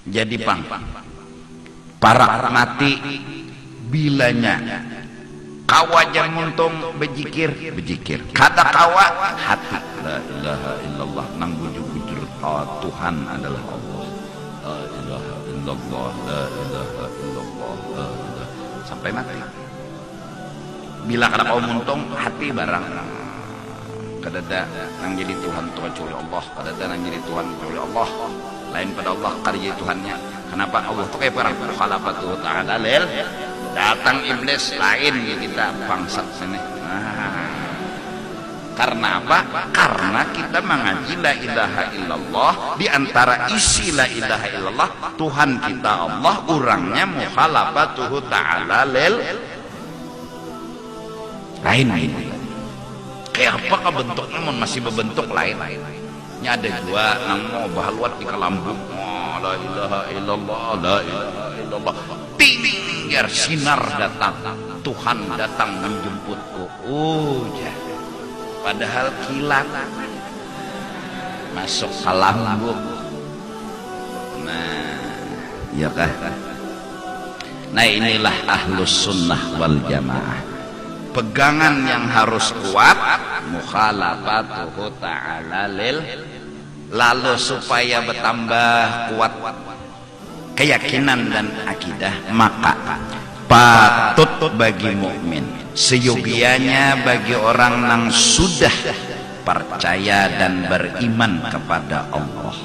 Jadi pang para mati bilanya kawa jang muntung bejikir kada kawa hati la ilaha illallah nang bujur-bujur Tuhan adalah Allah, la ilaha illallah, la ilaha illallah, la ilaha, sampai mati. Bila kada kawa muntung hati barang kadada nang jadi Tuhan tu kecuali Allah, kadada nang jadi Tuhan kecuali Allah, lain pada Allah kada jadi Tuhannya. Kenapa Allah tu kayak perang mukhalafatu ta'ala lil, datang iblis lain kita bangsat sini. Karena apa? Karena kita mengaji la ilaha illallah, di antara isi la ilaha illallah Tuhan kita Allah, urangnya mukhalafatuhu ta'ala lil lain. Kayak apa bentuknya masih berbentuk lain. Nya ada dua nang mau bahaluat di kalambung. La ilaha illallah, la ilaha illallah. Tinggal sinar datang, Tuhan datang menjemputku. Padahal kilat masuk kalambung. Nah, ya kah? Nah, inilah ahlus sunnah wal jamaah. Pegangan yang harus kuat, mukhalafatuhu ta'ala lil, lalu supaya bertambah kuat keyakinan dan akidah, maka patut bagi mukmin, seyogianya bagi orang yang sudah percaya dan beriman kepada Allah,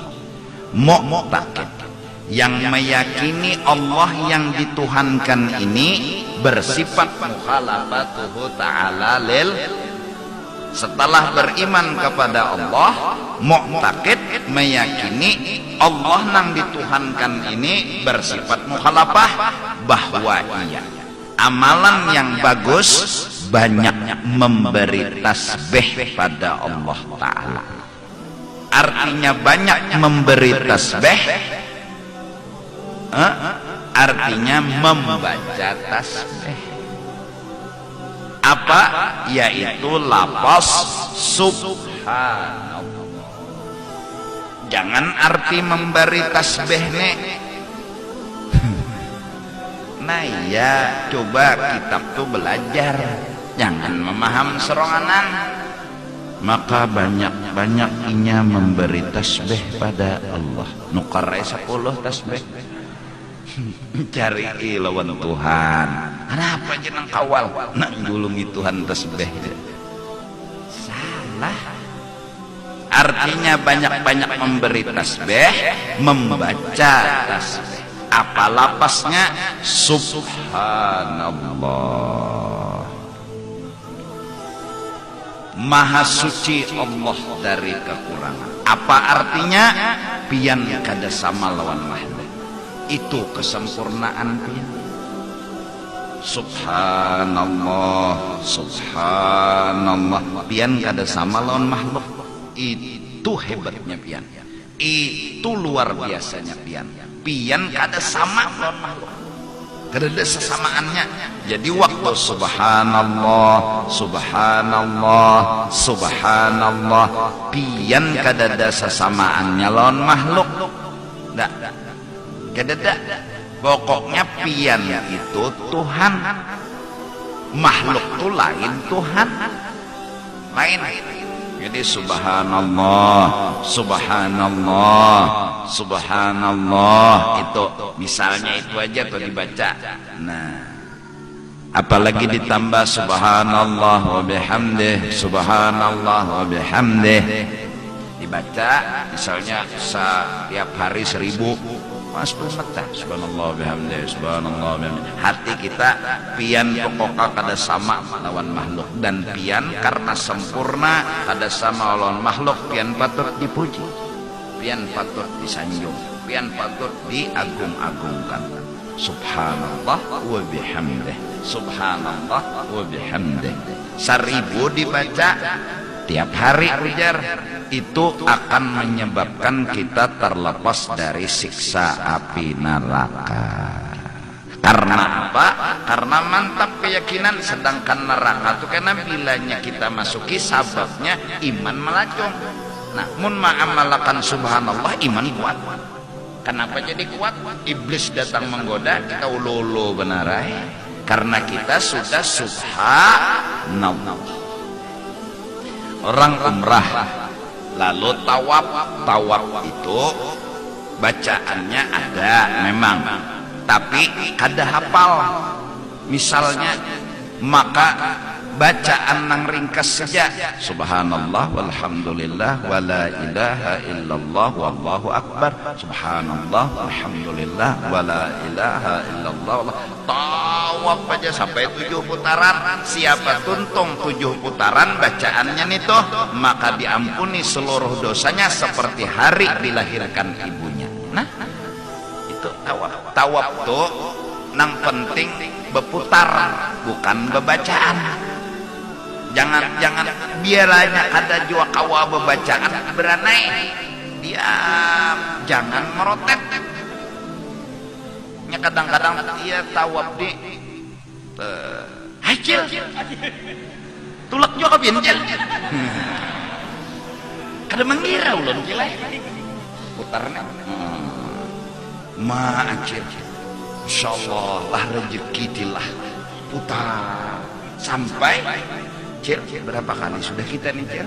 mu'taqid, yang meyakini Allah yang dituhankan ini bersifat mukhalafatuhu ta'ala lil, setelah beriman kepada Allah, mu'taqid, meyakini Allah yang dituhankan ini bersifat mukhalafah, bahwa ia amalan yang bagus, banyak memberi tasbih pada Allah Ta'ala. Artinya banyak memberi tasbih, artinya membaca tasbih. Apa? Yaitu lafaz subhanallah. Jangan arti memberi tasbih nih. Nah ya, coba kitab tuh belajar, jangan memaham seronganan. Maka banyak-banyak inya memberi tasbih pada Allah. Nukarai 10 tasbih. Cari lawan Tuhan. Kenapa jeneng kawal nak julungi Tuhan tasbih? Salah. Artinya banyak-banyak memberi tasbih, membaca tasbih. Apa lapasnya? Subhanallah. Maha suci Allah dari kekurangan. Apa artinya? Pian kada sama lawan makhluk. Itu kesempurnaan pian. Subhanallah, subhanallah. Pian kada sama lawan makhluk. Itu hebatnya pian. Itu luar biasanya pian. Pian kada sama lawan makhluk. Kada ada sesamaannya. Jadi waktu subhanallah, subhanallah, subhanallah, pian kada ada sesamaannya lawan makhluk. Ndak. Kada ada. Pokoknya pian itu Tuhan, makhluk itu lain Tuhan, lain. Jadi subhanallah, subhanallah, subhanallah, itu misalnya itu aja tuh dibaca. Nah, apalagi ditambah subhanallah wa bihamdih, subhanallah wa bihamdih, dibaca misalnya setiap hari 1000, mas mata subhanallah bihamdih, subhanallah bihamdih. Hati kita pian pokoknya kada sama lawan makhluk, dan pian karena sempurna kada sama lawan makhluk, pian patut dipuji, pian patut disanjung, pian patut diagung-agungkan. Subhanallah wa bihamdih, subhanallah wa bihamdih. 1000 dibaca tiap hari ujar, itu akan menyebabkan kita terlepas dari siksa api neraka. Karena apa? Karena mantap keyakinan. Sedangkan neraka itu karena bilanya kita masuki sababnya iman melacung. Nah, mun ma'amalakan subhanallah, iman kuat. Kenapa jadi kuat? Iblis datang menggoda, kita ulolo benar karena kita sudah subhanallah. Orang umrah lalu tawaf itu bacaannya ada memang, tapi kada hafal misalnya, maka bacaan nang ringkas saja, subhanallah walhamdulillah wala ilaha illallah wallahu akbar, subhanallah walhamdulillah wala ilaha illallah. Tawaf aja sampai 7 putaran. Siapa tuntung 7 putaran bacaannya nito, maka diampuni seluruh dosanya seperti hari dilahirkan ibunya. Nah, itu tawaf. Tawaf tuh nang penting berputar, bukan bebacaan. Jangan biaranya ada jua kawa bebacaan beranai, diam, jangan merotet. Nya kadang-kadang dia tawaf di hacil tulak juga binjel kada mengira ulun gila putarna acil insyaallah lah rezeki tilah putar sampai Cil, berapa kali sudah kita nih Cil?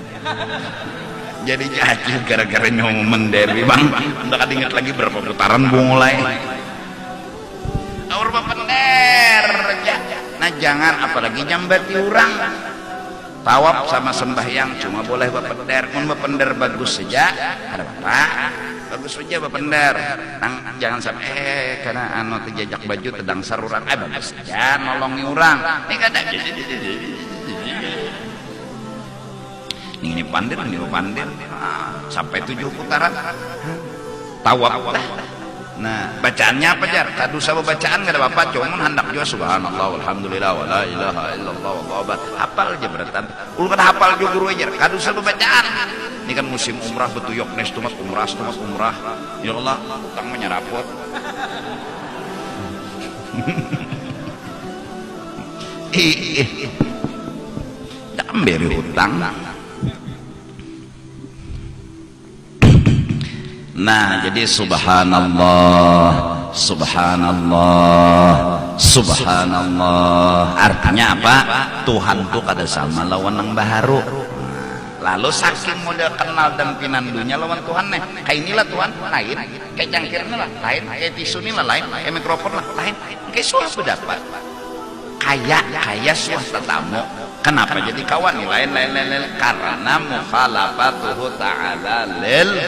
Jadi Acil gara-gara nyomen dari bang, udah ingat lagi berapa putaran mulai. Berapa bener ya. Nah jangan apalagi nyambati orang. Tawaf sama sembahyang cuma boleh bapender. Mun bapender bagus saja, ada apa? Bagus saja bapender. Jangan sampai karena anu terjajak baju tedang sarurang. Bagus saja nolongi orang. Ini kada. Ini pandir sampai 7 putaran tawaf. Nah bacaannya apa jar? Kadu sama bacaan gak ada apa-apa, cuman hendak juga subhanallah walhamdulillah wala ilaha illallah wallahu akbar. Hafal aja beratan ulun kada hafal juga guru aja kadu sama bacaan. Ini kan musim umrah betuyok nes tumas umrah ya Allah utang menyerapot. Ambil hutang. Nah jadi subhanallah artinya apa? Tuhan tuh kada sama lawan nang baharu. Lalu saking mudah kenal dan pinandunya lawan Tuhan nih, kayak inilah Tuhan lain, kayak cangkirnya lah lain, kayak tisu ini lah lain, kayak mikrofon lah lain, kayak suatu dapat kayak suatu tamu. Kenapa jadi kawan nih lain karena mukhalafatuhu ta'ala lil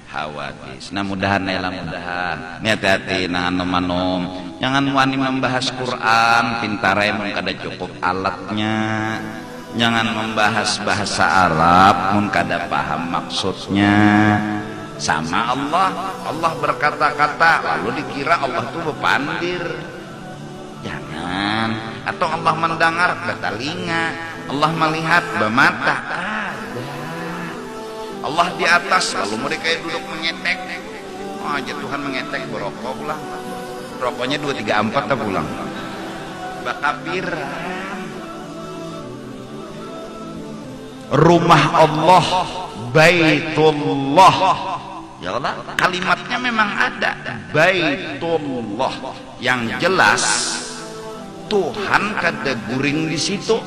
hawadis. Nah mudahan mudahan hati-hati nah nom jangan wani membahas Quran pintarai mun kada cukup alatnya, jangan membahas bahasa Arab mun kada paham maksudnya. Sama Allah berkata-kata lalu dikira Allah tuh bepandir, jangan. Atau Allah mendengar bertelinga, Allah melihat bermata, Allah di atas lalu mereka duduk mengetek. Oh aja Tuhan mengetek berokok pulang, rokoknya 2, 3, 4 tak pulang bakabir. Rumah Allah Baitullah ya Allah, kalimatnya memang ada Baitullah, yang jelas Tuhan kada guring di situ,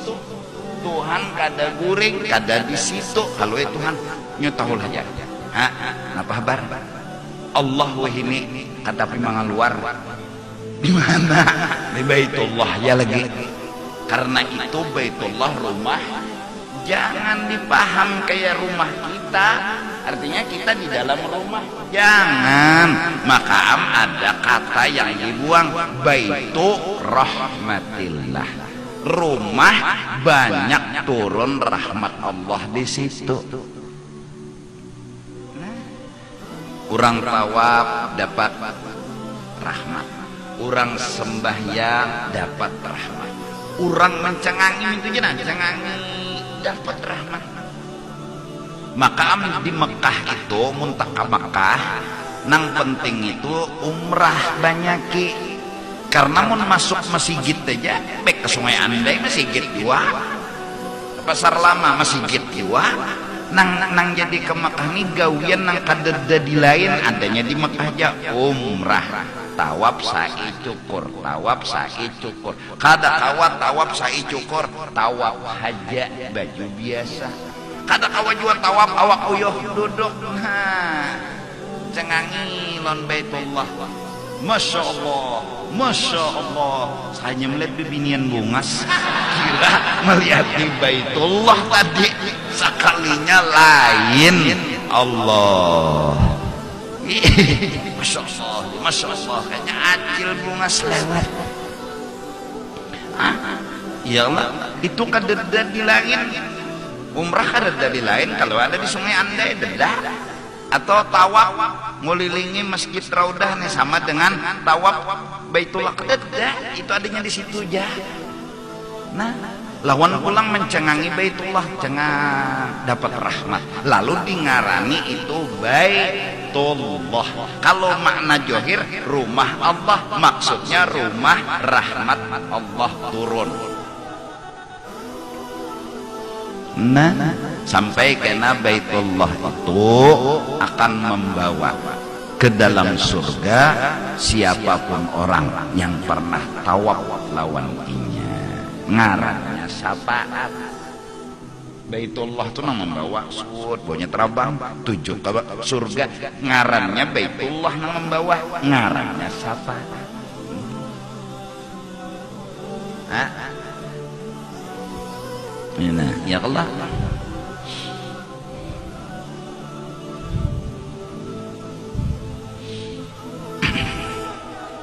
Tuhan kada guring kada di situ. Kalau Tuhan nyutahul aja. Napa kabar? Allah wahini kata pimangan luar. Di mana? Di Baitullah ya lagi. Karena itu Baitullah rumah, jangan dipaham kayak rumah kita. Artinya kita di dalam rumah. Jangan. Maka ada kata yang dibuang, Baitu rahmatillah. Rumah banyak turun rahmat Allah di situ. Orang tawaf dapat rahmat, orang sembahyang dapat rahmat, orang mencengangi itu jenah cengangi dapat rahmat. Maka di Mekah itu muntaka Mekah nang penting itu umrah banyaki, karena mun masuk masjid aja bek ke Sungai Andai masjid juga, Pasar Lama masjid juga, nang jadi ke Mekah nih gawian nang kadeda di lain adanya di Mekah aja umrah tawaf sa'i cukur tawaf sa'i cukur kada kawa tawaf sa'i cukur tawaf haja baju biasa kada kawa juga tawaf awak uyuh duduk cengangi lon Baitullah. Masya Allah saya melihat bibinian bungas kira melihat di Baitullah tadi sekalinya lain Allah. Masya Allah kayaknya acil bungas lewat. Iyalah itu kadeda di lain umrah kadeda di lain kalau ada di Sungai Andai dedah atau tawaf ngelilingi Masjid Raudah nih sama dengan tawaf Baitullah kadeda itu adanya di situ aja. Nah lawan pulang mencengangi Baitullah cengang dapat rahmat lalu dingarani itu Baitullah. Kalau makna johir rumah Allah maksudnya rumah rahmat Allah turun. Nah sampai kena Baitullah itu akan membawa ke dalam surga siapapun orang yang pernah tawaf lawan inya ngarannya syafaat. Baitullah itu nang membawa sud baunya terabang tujuh ke surga ngarannya Baitullah nang membawa ngarannya syafaat. Nah ya Allah.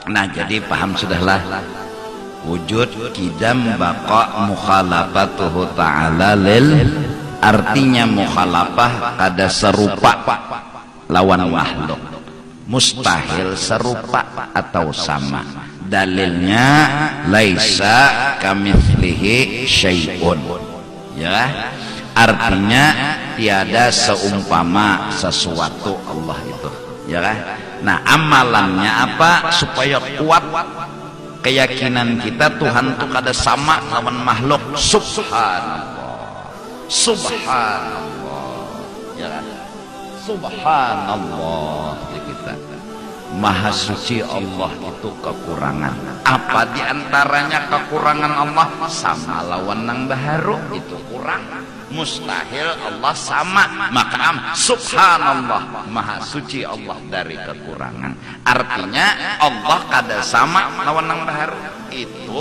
Nah jadi paham sudahlah wujud kidam baqa mukhalafatuhu ta'ala lil artinya mukhalafah kada serupa lawan makhluk mustahil serupa atau sama dalilnya laisa kamitslihi syai'un ya artinya tiada seumpama sesuatu Allah itu ya kan. Nah amalannya apa supaya kuat keyakinan kita Tuhan itu kada sama lawan makhluk. Subhanallah ya kan? Subhanallah ya kita maha suci Allah itu kekurangan apa diantaranya kekurangan Allah sama lawan nang baharu itu kurang mustahil Allah sama maka subhanallah maha suci Allah dari kekurangan artinya Allah kada sama lawan nang baharu itu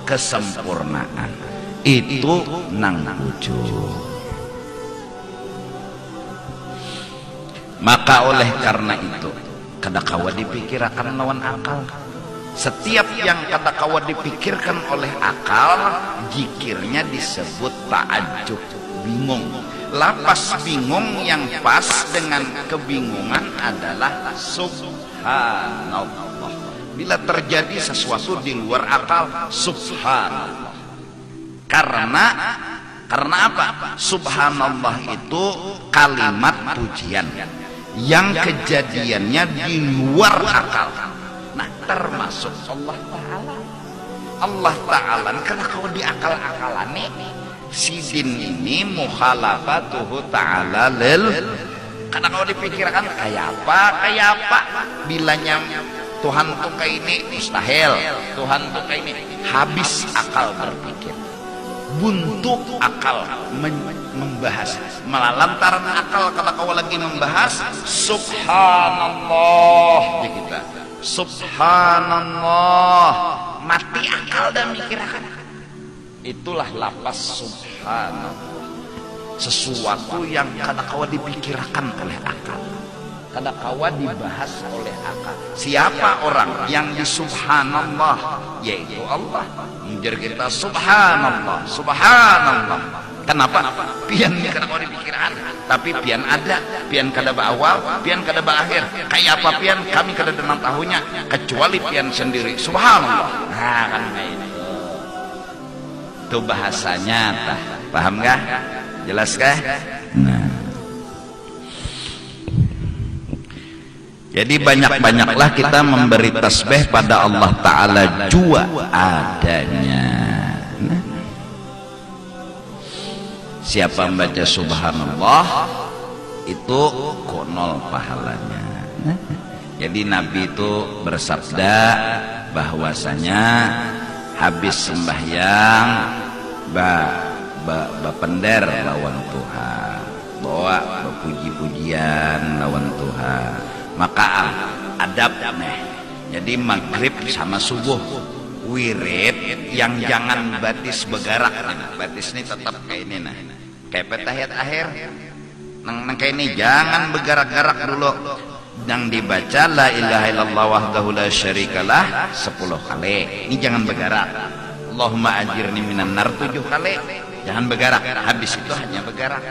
kesempurnaan itu nang wujud. Maka oleh karena itu kada kawa dipikirkan lawan akal. Setiap yang kada kawa dipikirkan oleh akal zikirnya disebut ta'ajjub, bingung. Lapas bingung yang pas dengan kebingungan adalah subhanallah. Bila terjadi sesuatu di luar akal, subhanallah. Karena apa? Subhanallah itu kalimat pujian yang kejadiannya di luar akal. Nah, termasuk Allah Ta'ala. Allah Ta'ala karena kalau di akal-akalan sidin ini mukhalafatuhu ta'ala lil karena kalau dipikirkan kayak apa bilanya Tuhan tuh kayak ini mustahil, Tuhan tuh kayak ini habis akal berpikir, buntu akal membahas, malah lantaran akal kata kau lagi membahas subhanallah ya kita subhanallah mati akal dan mikirkan itulah lapas subhanallah sesuatu yang kada kawa dipikirkan oleh akal, kada kawa dibahas oleh akal. Siapa orang yang di subhanallah yaitu Allah. Menjadi kita subhanallah subhanallah. Kenapa? Pian kada kawa dipikirkan, tapi pian ada, pian kada awal, pian kada akhir. Kayak apa pian kami kada denang tahunya kecuali pian sendiri subhanallah. Nah kan itu bahasanya paham gak? Jelas kah? Nah. Jadi banyak-banyaklah kita memberi tasbih pada Allah Ta'ala jua adanya. Nah. Siapa membaca subhanallah itu konol pahalanya. Jadi Nabi itu bersabda bahwasanya habis sembahyang bapender lawan Tuhan, bawa puji-pujian lawan Tuhan, maka adab meh. Jadi maghrib sama subuh wirid yang jangan batis bergerak. Batis ini tetap kayak ini nah, kayak petahiyat akhir nang kayak ini jangan bergerak-gerak dulu. Yang dibaca la ilaha illallah wahdahu la syarikalah 10 kali. Ini jangan bergerak. Allahumma ajirni minan nar 7 kali. Jangan bergerak. Habis itu hanya bergerak.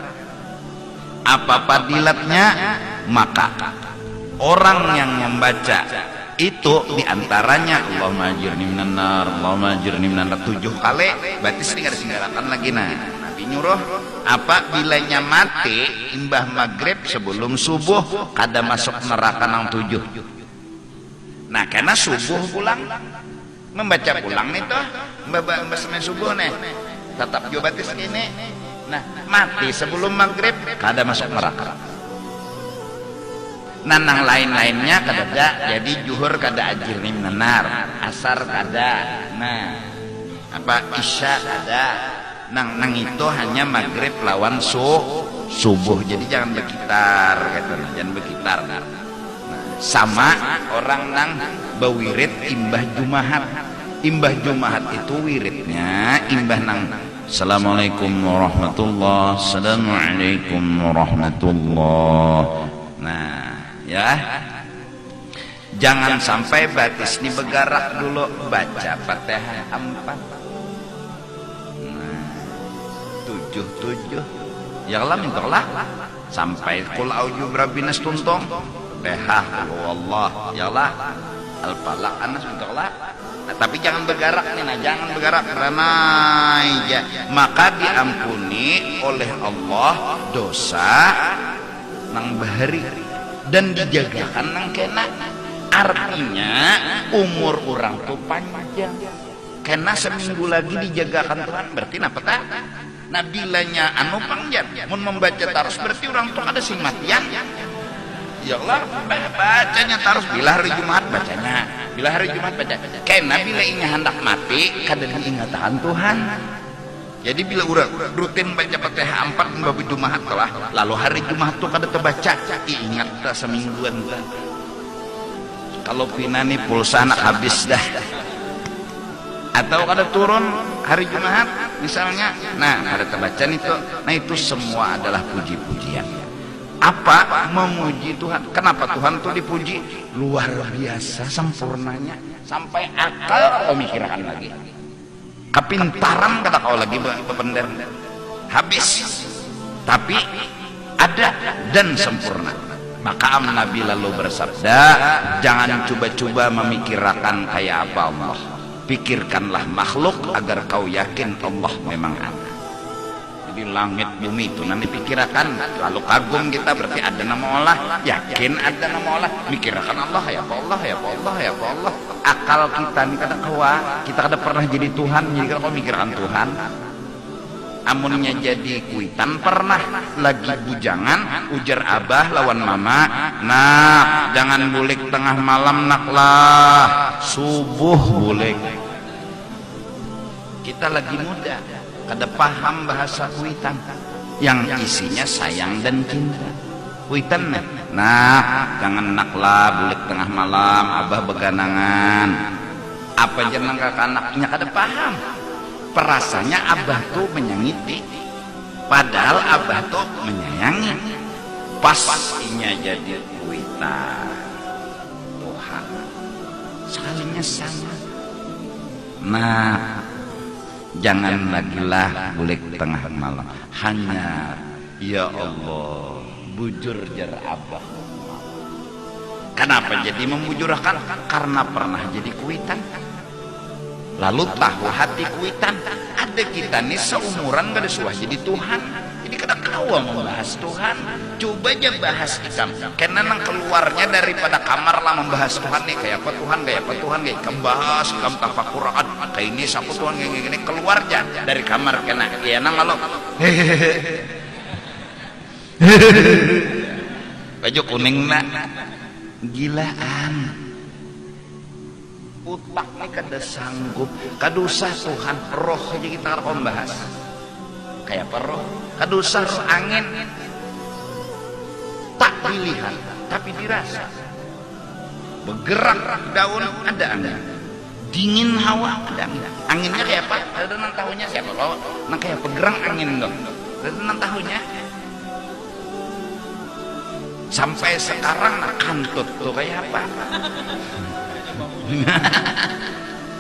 Apa fadilatnya? Maka orang yang membaca itu diantaranya Allahumma ajirni minan nar, Allahumma ajirni minan nar 7 kali. Berarti nggak ada singgarakan lagi. Nah, Nabi nyuruh apa bilanya mati imbah maghrib sebelum subuh kada masuk neraka nang 7. Nah, karena subuh pulang membaca pulang nih toh mbak semen subuh nih tetap jo batis gini. Nah, mati sebelum maghrib kada masuk neraka. Nanang lain-lainnya kada ada. Jadi juhur kada ajirni minar, asar kada, nah apa isya kada. Nang itu hanya maghrib lawan subuh. Jadi jangan berkitar kata, jangan berkitar. Nah, sama orang nang bawirid imbah jumahat. Imbah jumahat itu wiridnya imbah nang assalamualaikum warahmatullah, assalamualaikum warahmatullah. Nah ya, jangan sampai batis ini bergerak dulu. Baca Fatihah 4, nah 7 ya Allah mintalah sampai qul a'udzu birabbinas tuntong Fatihah wallah ya Allah al-falaq anas mintalah. Nah, tapi jangan bergerak nih, nah jangan bergerak karena ya, maka diampuni oleh Allah dosa nang bahari dan dijagakan nang kena. Artinya umur orang tuh panjang karena seminggu lagi dijagakan Tuhan. Berarti napa tak? Nah bilanya anu panjang mun membaca tarus berarti orang tuh ada sing matian. Ya Allah bacanya tarus bila hari Jumat bacanya, bila hari Jumat baca karena bila ini hendak mati kada diingatan Tuhan. Jadi bila urang rutin baca Fatihah 4 babu Jumat telah lalu hari Jumat tuh kada terbaca ingat tak semingguan. Kalau pinani pulsa anak habis dah atau kada turun hari Jumat misalnya, nah kada terbaca itu. Nah itu semua adalah puji-pujian. Apa? Memuji Tuhan. Kenapa Tuhan tuh dipuji? Luar biasa sempurnanya sampai akal kau mikirkan lagi. Kepintaran kata kau lagi bepender habis, tapi ada dan sempurna. Maka Nabi lalu bersabda, jangan coba-coba memikirkan kayak apa Allah. Pikirkanlah makhluk agar kau yakin Allah memang ada. Jadi langit bumi itu nanti pikirkan, lalu kagum kita berarti ada nama Allah, yakin ada nama Allah, mikirkan Allah ya Allah ya Allah ya Allah. Akal kita nih kada kawa, kita kada pernah jadi Tuhan, jadi kalau kau mikirkan Tuhan amunnya jadi kuitan pernah lagi bujangan ujar abah lawan mama, nak jangan bulik tengah malam nak lah, subuh bulik. Kita lagi muda kada paham bahasa kuitan yang isinya sayang dan cinta. Kuitan nah jangan naklah bulik tengah malam abah beganangan apa jeneng kakak anaknya kada paham. Perasanya abah tuh menyangiti padahal abah tuh menyayangi. Pas inya jadi kuitan Tuhan sekalinya sama. Nah jangan lagi lah bulik tengah malam, hanya ya Allah bujur jar abah. Kenapa jadi membujurkan? Karena pernah jadi kuitan lalu tahu hati kuitan. Ada kita nih seumuran kada suah jadi Tuhan, jadi kadang kawa membahas Tuhan, coba aja bahas ikam. Karena nang keluarnya daripada kamar lah membahas Tuhan nih, kayak apa Tuhan, kayak apa Tuhan, kayak ikam bahas, ikam tafakuran, kayak ini siapa Tuhan, kayak gini, keluar aja dari kamar kena, ya nang kalau baju kuning nak, gilaan. Utak nih kada sanggup, kada usah Tuhan, roh aja kita akan bahas. Kayak apa roh? Kada usah roh angin, tak dilihat tapi dirasa. Bergerak daun ada angin, dingin hawa ada angin. Anginnya kayak apa? Ada nang tahunya siapa? Lo nang kayak bergerak angin dong. Ada nang tahunya. Sampai sekarang nak kantut tuh kayak apa?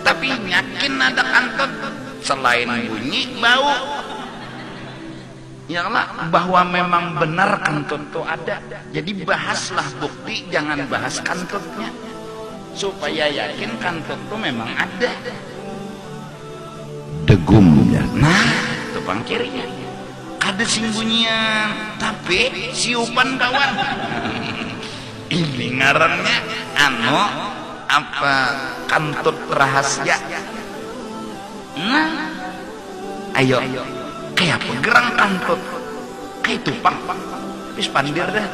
Tapi yakin ada kantut selain bunyi bau. Ya Allah, bahwa memang benar kantut itu ada. Jadi bahaslah bukti, jangan bahas kantutnya, supaya yakin kantut itu memang ada. Degumnya, nah itu bang kirinya. Kada sing bunyian, tapi siupan kawan. Ini ngarannya apa kantut rahasia. Nah, ayo. Kayak pegerang kantut kayak tupang habis pandir dah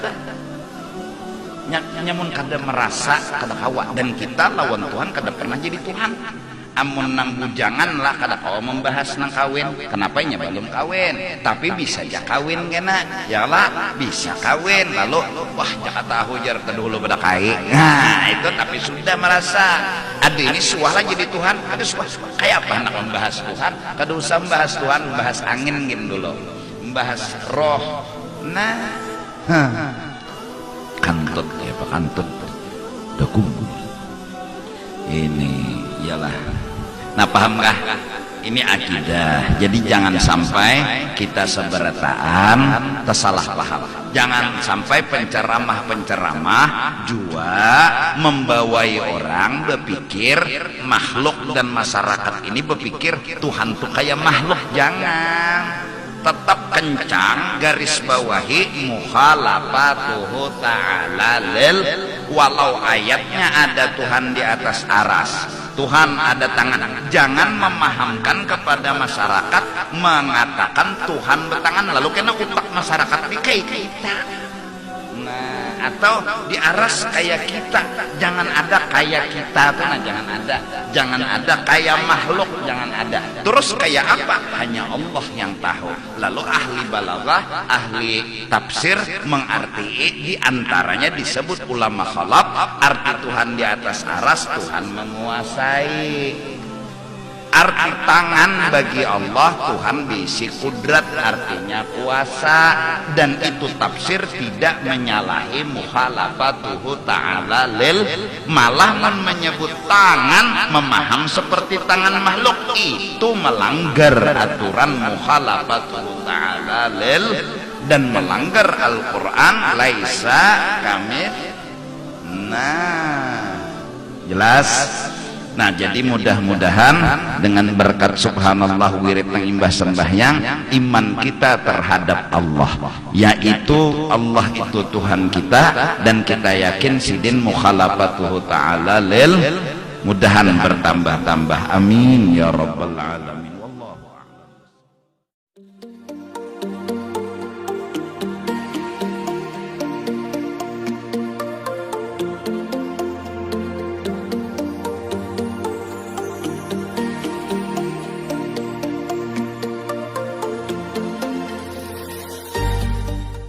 nyamun kada merasa kada kawa, dan kita lawan Tuhan kada pernah jadi Tuhan. Amun nang bujangan lah kada kawa membahas nang kawin, kenapa nya belum kawin tapi bisa aja kawin kena, ya lah bisa kawin lalu wah jangan tahu jar dulu pada kai. Nah itu tapi sudah merasa ada ini suah jadi Tuhan, ada suah kayak apa nak membahas Tuhan, kada usah membahas Tuhan, membahas angin gini dulu, membahas roh. Nah kantut ya pak, kantut dakum ini ialah. Nah pahamkah? Ini akidah. Jadi jangan sampai kita seberataan tersalah paham. Jangan sampai penceramah-penceramah jua membawai orang berpikir makhluk dan masyarakat ini berpikir Tuhan tuh kayak makhluk. Jangan. Tetap kencang garis bawahi mukhalafatuhu ta'ala lil, walau ayatnya ada Tuhan di atas aras, Tuhan ada tangan. Jangan memahamkan kepada masyarakat mengatakan Tuhan bertangan lalu kena utak masyarakat kayak kita. Nah, atau di aras kayak kita, jangan ada kayak kita tuh, nah jangan ada. Jangan ada kayak makhluk, jangan ada. Terus kayak apa? Hanya Allah yang tahu. Lalu ahli balaghah, ahli tafsir mengarti di antaranya disebut ulama khalaf, arti Tuhan di atas aras, Tuhan menguasai. Arti tangan bagi Allah, Tuhan diisi kudrat, artinya kuasa. Dan itu tafsir tidak menyalahi mukhalafatuhu ta'ala lil, malah menyebut tangan memaham seperti tangan makhluk, itu melanggar aturan mukhalafatuhu ta'ala lil dan melanggar Al-Quran. Laisa kamit. Nah jelas. Nah jadi mudah-mudahan dengan berkat subhanallah wirid mengimbah sembahyang, iman kita terhadap Allah, yaitu Allah itu Tuhan kita, dan kita yakin sidin mukhalafatuhu ta'ala lil, mudahan bertambah-tambah, amin ya rabbal alamin.